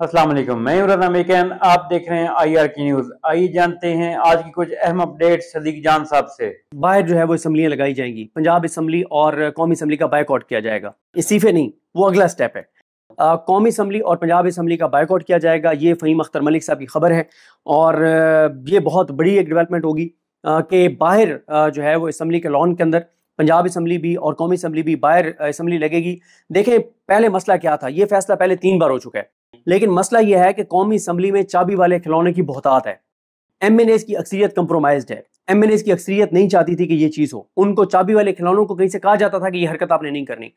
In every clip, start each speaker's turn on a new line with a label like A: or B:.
A: अस्सलाम वालेकुम, मैं इमरान अमेरिकन। आप देख रहे हैं IR की न्यूज़। आइए जानते हैं आज की कुछ अहम अपडेट सदीक जान साहब से।
B: बाहर जो है वो असम्बलियां लगाई जाएंगी, पंजाब असम्बली और कौमी असम्बली का बायकॉट किया जाएगा। इस्तीफे नहीं, वो अगला स्टेप है। कौमी असम्बली और पंजाब असम्बली का बायकॉट किया जाएगा, ये फ़हीम अख्तर मलिक साहब की खबर है। और ये बहुत बड़ी एक डेवलपमेंट होगी कि बाहर जो है वो असम्बली के लॉन के अंदर पंजाब असम्बली भी और कौमी असम्बली भी बाहर असम्बली लगेगी। देखें, पहले मसला क्या था, ये फैसला पहले 3 बार हो चुका है, लेकिन मसला यह है कि कौमी असम्बली में चाबी वाले खिलौने की बहुतात है। MNAs की अक्सरियत कंप्रोमाइज्ड है। MNAs की अक्सरियत नहीं चाहती थी कि ये चीज हो। उनको चाबी वाले खिलौनों को कहीं से कहा जाता था कि ये हरकत आपने नहीं करनी।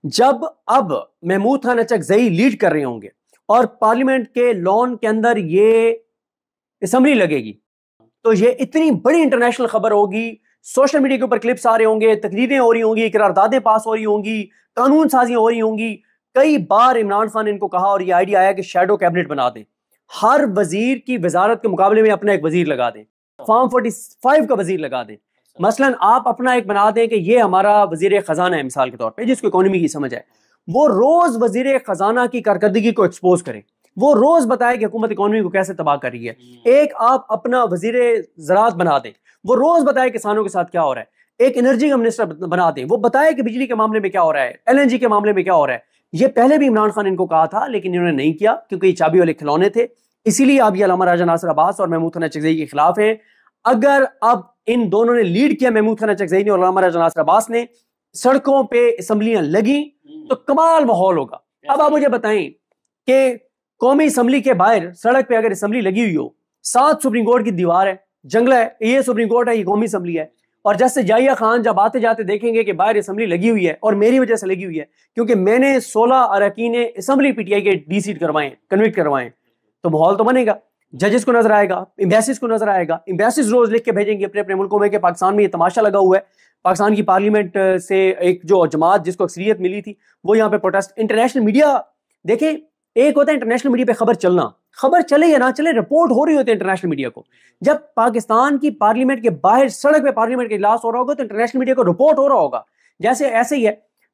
B: जब अब महमूद खान अचकजई लीड कर रहे होंगे और पार्लियामेंट के लॉन के अंदर ये असम्बली लगेगी, तो ये इतनी बड़ी इंटरनेशनल खबर होगी। सोशल मीडिया के ऊपर क्लिप्स आ रहे होंगे, तकरीरें हो रही होंगी, करारदादें पास हो रही होंगी, कानून साजियां हो रही होंगी। कई बार इमरान खान ने इनको कहा और ये आइडिया आया कि शैडो कैबिनेट बना दें, हर वजीर की वजारत के मुकाबले में अपना एक वजीर लगा दें, फॉर्म 45 का वजीर लगा दें। मसलन आप अपना एक बना दें कि ये हमारा वजीर खजाना है, मिसाल के तौर पे, जिसको इकोनॉमी की समझ है, वो रोज वजीर खजाना की कारकर्दगी को एक्सपोज करे, वो रोज बताए कि हुकूमत इकोनॉमी को कैसे तबाह कर रही है। एक आप अपना वजीर ज़राअत बना दें, वो रोज बताए किसानों के साथ क्या हो रहा है। एक एनर्जी का मिनिस्टर बना दें, वो बताए कि बिजली के मामले में क्या हो रहा है, LNG के मामले में क्या हो रहा है। ये पहले भी इमरान खान इनको कहा था, लेकिन इन्होंने नहीं किया क्योंकि ये चाबी वाले खिलौने थे। इसीलिए अब ये अल्लामा राजा नासिर अब्बास और महमूद खान अचकजई के खिलाफ हैं। अगर अब इन दोनों ने लीड किया, महमूद खान अचकजई ने और अल्लामा राजा नासिर अब्बास ने, सड़कों पे असम्बलियां लगी तो कमाल माहौल होगा। अब आप मुझे बताएं कि कौमी असम्बली के बाहर सड़क पे अगर असम्बली लगी हुई हो, 7 सुप्रीम कोर्ट की दीवार है, जंगला है, ये सुप्रीम कोर्ट है, ये कौमी असम्बली है। और जैसे जाहिया खान जब आते जाते देखेंगे कि बाहर असम्बली लगी हुई है, और मेरी वजह से लगी हुई है क्योंकि मैंने 16 अरकान असम्बली PTI के डीसीट करवाए, कन्विक्ट करवाए, तो माहौल तो बनेगा। जजेस को नजर आएगा, एम्बेसीज को नजर आएगा, एम्बेसीज रोज लिख के भेजेंगे अपने अपने मुल्कों में कि पाकिस्तान में ये तमाशा लगा हुआ है। पाकिस्तान की पार्लियामेंट से एक जो जमात जिसको अक्सरियत मिली थी वो यहाँ पे प्रोटेस्ट। इंटरनेशनल मीडिया देखें, एक होता है इंटरनेशनल मीडिया पे खबर चलना, खबर चले या ना चले, रिपोर्ट हो रही होती है इंटरनेशनल मीडिया को। जब पाकिस्तान की पार्लियामेंट के बाहर सड़क पे पार्लियामेंट के इजलास हो रहा होगा तो इंटरनेशनल मीडिया को रिपोर्ट हो रहा होगा। जैसे ऐसे ही है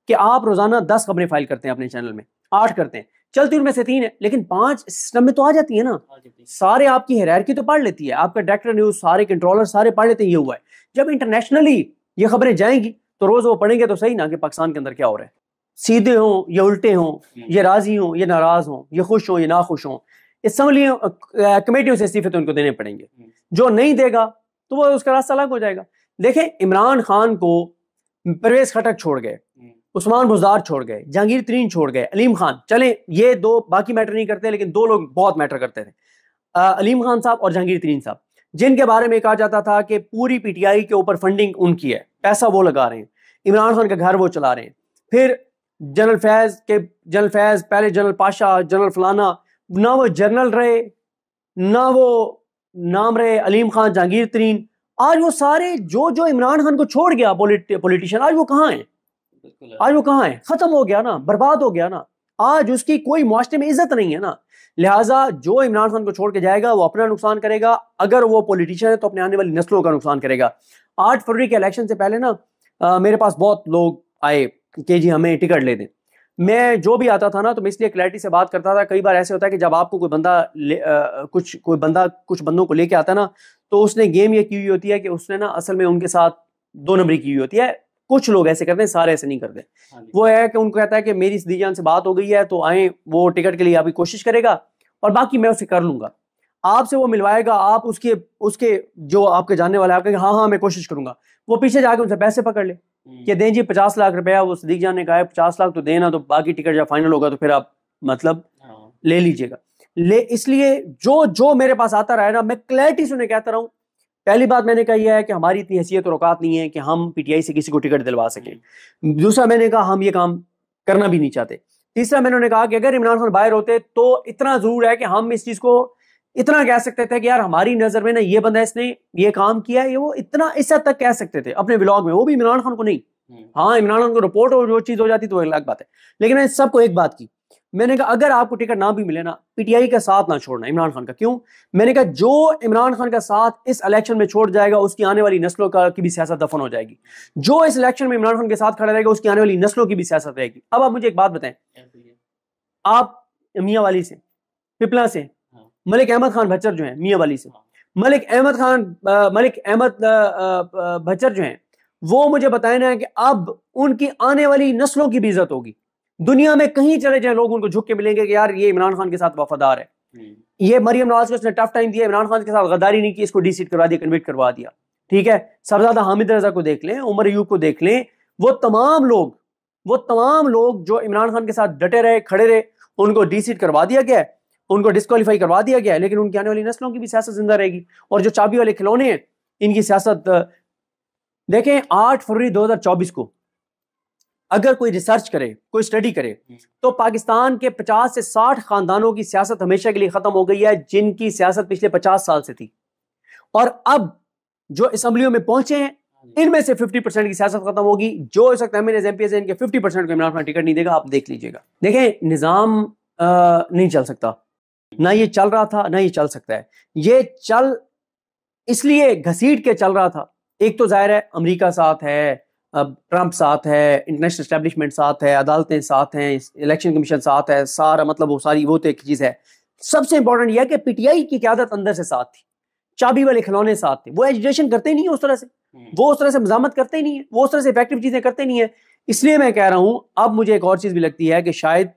B: कि आप रोजाना 10 खबरें फाइल करते हैं अपने चैनल में, 8 करते हैं, चलती उनमें से 3 है, लेकिन 5 सिस्टम में तो आ जाती है ना। सारे आपकी हायरार्की तो पढ़ लेती है, आपका डायरेक्टर न्यूज, सारे कंट्रोलर सारे पढ़ लेते हैं, ये हुआ है। जब इंटरनेशनली ये खबरें जाएंगी तो रोज वो पढ़ेंगे तो सही ना कि पाकिस्तान के अंदर क्या हो रहा है। सीधे हों या उल्टे हों, ये राजी हों ये नाराज हों, ये खुश हों ये ना खुश हों, असम्बली कमेटियों से इस्तीफे तो उनको देने पड़ेंगे। जो नहीं देगा तो वो उसका रास्ता अलग हो जाएगा। देखें, इमरान खान को परवेज खटक छोड़ गए, उस्मान बुज़दार छोड़ गए, जहांगीर तरीन छोड़ गए, अलीम खान, चले ये 2 बाकी मैटर नहीं करते, लेकिन 2 लोग बहुत मैटर करते थे, अलीम खान साहब और जहांगीर तरीन साहब, जिनके बारे में कहा जाता था कि पूरी PTI के ऊपर फंडिंग उनकी है, पैसा वो लगा रहे हैं, इमरान खान का घर वो चला रहे हैं। फिर जनरल फैज, पहले जनरल पाशा, जनरल फलाना, ना वो जनरल रहे ना वो नाम रहे, अलीम खान, जहांगीर तरीन, आज वो सारे जो जो इमरान खान को छोड़ गया पॉलिटिशियन, आज वो कहाँ है? आज वो कहाँ है? खत्म हो गया ना, बर्बाद हो गया ना। आज उसकी कोई मुआशरे में इज्जत नहीं है ना। लिहाजा जो इमरान खान को छोड़ के जाएगा वो अपना नुकसान करेगा, अगर वो पॉलिटिशियन है तो अपने आने वाली नस्लों का नुकसान करेगा। 8 फरवरी के इलेक्शन से पहले ना मेरे पास बहुत लोग आए कि जी हमें टिकट ले दें। मैं जो भी आता था ना तो मैं इसलिए क्लैरिटी से बात करता था। कई बार ऐसे होता है कि जब आपको कोई बंदा कुछ बंदों को लेके आता ना, तो उसने गेम ये की हुई होती है कि उसने ना असल में उनके साथ 2 नंबरी की हुई होती है। कुछ लोग ऐसे करते हैं, सारे ऐसे नहीं करते। वो है कि उनको कहता है कि मेरी सदीजान से बात हो गई है तो आए, वो टिकट के लिए आपकी कोशिश करेगा और बाकी मैं उसे कर लूंगा, आपसे वो मिलवाएगा, आप उसके उसके जो आपके जानने वाला है आपके हाँ हाँ मैं कोशिश करूंगा, वो पीछे जाके उनसे पैसे पकड़ ले कि दें जी 50 लाख रुपया। वो सदीक जान ने कहा है 50 लाख तो देना, तो बाकी टिकट जब फाइनल होगा तो फिर आप मतलब ले लीजिएगा। इसलिए जो जो मेरे पास आता रहा है ना, मैं क्लैरिटी से उन्हें कहता रहा हूँ। पहली बात मैंने कही है कि हमारी इतनी हैसियत और औकात नहीं है कि हम PTI से किसी को टिकट दिलवा सकें। दूसरा मैंने कहा हम ये काम करना भी नहीं चाहते। तीसरा मैंने उन्हें कहा कि अगर इमरान खान बाहर होते तो इतना जरूर है कि हम इस चीज को इतना कह सकते थे कि यार हमारी नजर में ना ये बंदा इसने ये काम किया है, ये वो, इतना इस हद तक कह सकते थे अपने व्लॉग में, वो भी इमरान खान को नहीं। हाँ, इमरान खान को रिपोर्ट और जो चीज हो जाती तो अलग बात है, लेकिन मैंने सबको एक बात की, मैंने कहा अगर आपको टिकट ना भी मिले ना, PTI का साथ ना छोड़ना इमरान खान का। क्यों? मैंने कहा जो इमरान खान का साथ इस इलेक्शन में छोड़ जाएगा उसकी आने वाली नस्लों की भी सियासत दफन हो जाएगी। जो इस इलेक्शन में इमरान खान के साथ खड़ा रहेगा उसकी आने वाली नस्लों की भी सियासत रहेगी। अब आप मुझे एक बात बताएं, आप मियां वाली से पिपला से, मलिक अहमद खान भच्चर जो है मियां वाली से, मलिक अहमद भच्चर जो है वो मुझे बताए ना कि अब उनकी आने वाली नस्लों की भी इज्जत होगी। दुनिया में कहीं चले जाए लोग उनको झुक के मिलेंगे कि यार ये इमरान खान के साथ वफादार है, ये मरियम नवाज को उसने टफ टाइम दिया, इमरान खान के साथ गद्दारी नहीं की, इसको डीसीट करवा दिया, कन्विक्ट करवा दिया। ठीक है, सबजादा हामिद रजा को देख लें, उमर अयूब को देख लें, वो तमाम लोग जो इमरान खान के साथ डटे रहे, खड़े रहे, उनको डीसीट करवा दिया गया है, उनको डिस्क्वालीफाई करवा दिया गया है, लेकिन उनकी आने वाली नस्लों की भी सियासत जिंदा रहेगी। और जो चाबी वाले खिलौने हैं इनकी सियासत देखें, 8 फरवरी 2024 को अगर कोई रिसर्च करे, कोई स्टडी करे, तो पाकिस्तान के 50 से 60 खानदानों की सियासत हमेशा के लिए खत्म हो गई है, जिनकी सियासत पिछले 50 साल से थी। और अब जो असेंबलियों में पहुंचे हैं इनमें से 50% की सियासत खत्म होगी। जो इस वक्त एमएनएस एमपीएस इनके 50% को इमरान खान टिकट नहीं देगा, आप देख लीजिएगा। देखें, निजाम नहीं चल सकता, ना ये चल रहा था ना ये चल सकता है। ये चल इसलिए घसीट के चल रहा था, एक तो जाहिर है अमेरिका साथ है, ट्रंप साथ है, इंटरनेशनल एस्टेब्लिशमेंट साथ है, अदालतें साथ हैं, इलेक्शन कमीशन साथ है, सारा मतलब वो सारी वो तो एक चीज है। सबसे इंपॉर्टेंट यह है कि पीटीआई की क़यादत अंदर से साथ थी, चाबी वाले खिलौने साथ थे। वो एजुकेशन करते ही नहीं है उस तरह से, वो उस तरह से मजामत करते ही नहीं है, वो उस तरह से इफेक्टिव चीजें करते नहीं है। इसलिए मैं कह रहा हूं, अब मुझे एक और चीज भी लगती है कि शायद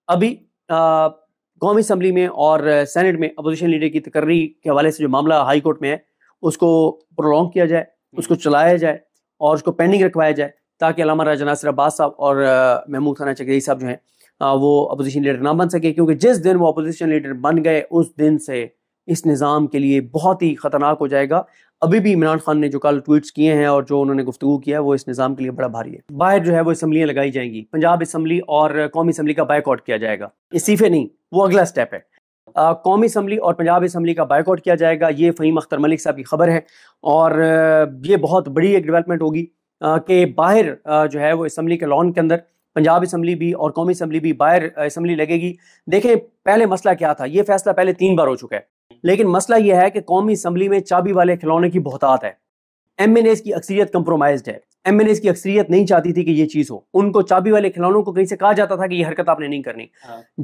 B: अभी कौमी असम्बली में और सेनेट में अपोजिशन लीडर की तकर्री के हवाले से जो मामला हाई कोर्ट में है उसको प्रोलॉन्ग किया जाए, उसको चलाया जाए और उसको पेंडिंग रखवाया जाए, ताकि अल्लामा राजा नासिर अब्बास साहब और महमूद खान चगेई साहब जो हैं वो अपोजिशन लीडर ना बन सके। क्योंकि जिस दिन वो अपोजिशन लीडर बन गए उस दिन से इस निज़ाम के लिए बहुत ही ख़तरनाक हो जाएगा। अभी भी इमरान खान ने जो कल ट्वीट्स किए हैं और जो उन्होंने गुफ्तगू किया है वो इस निज़ाम के लिए बड़ा भारी है। बाहर जो है वो असम्बलियाँ लगाई जाएंगी, पंजाब असम्बली और कौमी असम्बली का बायकॉट किया जाएगा। इस्तीफे नहीं, वो अगला स्टेप है। कौमी असम्बली और पंजाब असम्बली का बायकॉट किया जाएगा, ये फ़हीम अख्तर मलिक साहब की खबर है। और ये बहुत बड़ी एक डेवलपमेंट होगी कि बाहर जो है वो असम्बली के लॉन के अंदर पंजाब असम्बली भी और कौमी असम्बली भी बाहर असम्बली लगेगी। देखें, पहले मसला क्या था, ये फैसला पहले 3 बार हो चुका है, लेकिन मसला यह है कि कौमी असम्बली में चाबी वाले खिलौने की बहुतात है। एमएनएस की अक्सरियत कंप्रोमाइज्ड है, एमएनएस की अक्सरियत नहीं चाहती थी कि ये चीज हो। उनको चाबी वाले खिलौनों को कहीं से कहा जाता था कि ये हरकत आपने नहीं करनी।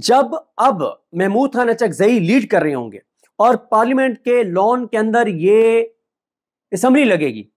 B: जब अब महमूद खान अचकज़ई लीड कर रहे होंगे और पार्लियामेंट के लॉन के अंदर ये असम्बली लगेगी,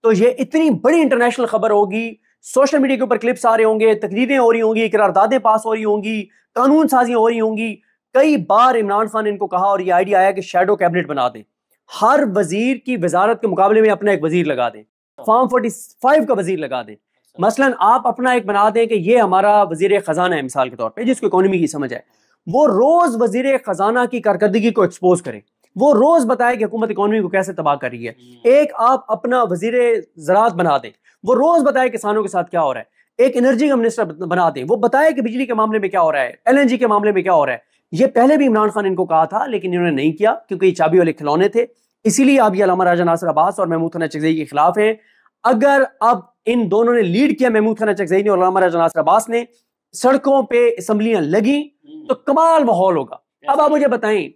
B: तो ये इतनी बड़ी इंटरनेशनल खबर होगी, सोशल मीडिया के ऊपर क्लिप्स आ रहे होंगे, तकरीरें हो रही होंगी, करारदादें पास हो रही होंगी, कानून साजियां हो रही होंगी। कई बार इमरान खान ने इनको कहा और ये आइडिया आया कि शैडो कैबिनेट बना दें, हर वजीर की वजारत के मुकाबले में अपना एक वजीर लगा दें, फॉर्म 45 का वजीर लगा दें। मसलन आप अपना एक बना दें कि ये हमारा वजीर खजाना है मिसाल के तौर पे, जिसको इकोनॉमी की समझ है, वो रोज वजीर खजाना की कारकर्दगी को एक्सपोज करे, वो रोज बताए कि हुकूमत इकोनॉमी को कैसे तबाह कर रही है। एक आप अपना वजीर ज़राअत बना दें, वो रोज बताए किसानों के साथ क्या हो रहा है। एक एनर्जी का मिनिस्टर बना दें, वो बताए कि बिजली के मामले में क्या हो रहा है, LNG के मामले में क्या हो रहा है। ये पहले भी इमरान खान इनको कहा था, लेकिन इन्होंने नहीं किया क्योंकि ये चाबी वाले खिलौने थे। इसीलिए अब ये अल्लामा राजा नासिर अब्बास और महमूद खान अचकज़ई के खिलाफ है। अगर अब इन दोनों ने लीड किया, महमूद खान अचकज़ई ने और अल्लामा राजा नासिर अब्बास ने, सड़कों पे असम्बलियां लगी तो कमाल माहौल होगा। अब आप मुझे बताएं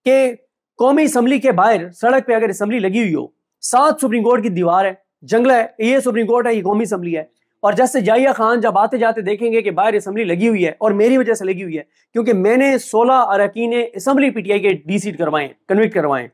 B: कि कौमी असम्बली के बाहर सड़क पे अगर असम्बली लगी हुई हो, 7 सुप्रीम कोर्ट की दीवार है, जंगला है, ये सुप्रीम कोर्ट है, ये कौमी असम्बली है, और जैसे जाहिया खान जब आते जाते देखेंगे कि बाहर असम्बली लगी हुई है, और मेरी वजह से लगी हुई है क्योंकि मैंने 16 अरकान असम्बली पीटीआई के डीसीट करवाए, कन्विक्ट करवाए,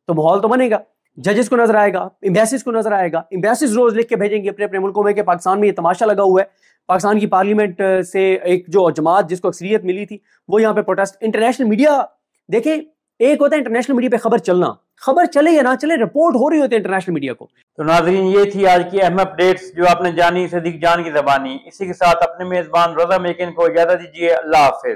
B: तो माहौल तो बनेगा। जजेस को नजर आएगा, एम्बेसीज को नजर आएगा, एम्बेसीज रोज लिख के भेजेंगे अपने अपने मुल्कों में कि पाकिस्तान में ये तमाशा लगा हुआ है। पाकिस्तान की पार्लियामेंट से एक जो जमात जिसको अक्सरियत मिली थी वो यहाँ पे प्रोटेस्ट। इंटरनेशनल मीडिया देखें, एक होता है इंटरनेशनल मीडिया पे खबर चलना, खबर चले या ना चले, रिपोर्ट हो रही होती है इंटरनेशनल मीडिया को।
A: तो नाज़रीन, ये थी आज की अहम अपडेट्स जो आपने जानी सदीक जान की ज़बानी। इसी के साथ अपने मेज़बान रोज़ा मेकिन को इजाज़त दीजिए। अल्लाह हाफिज़।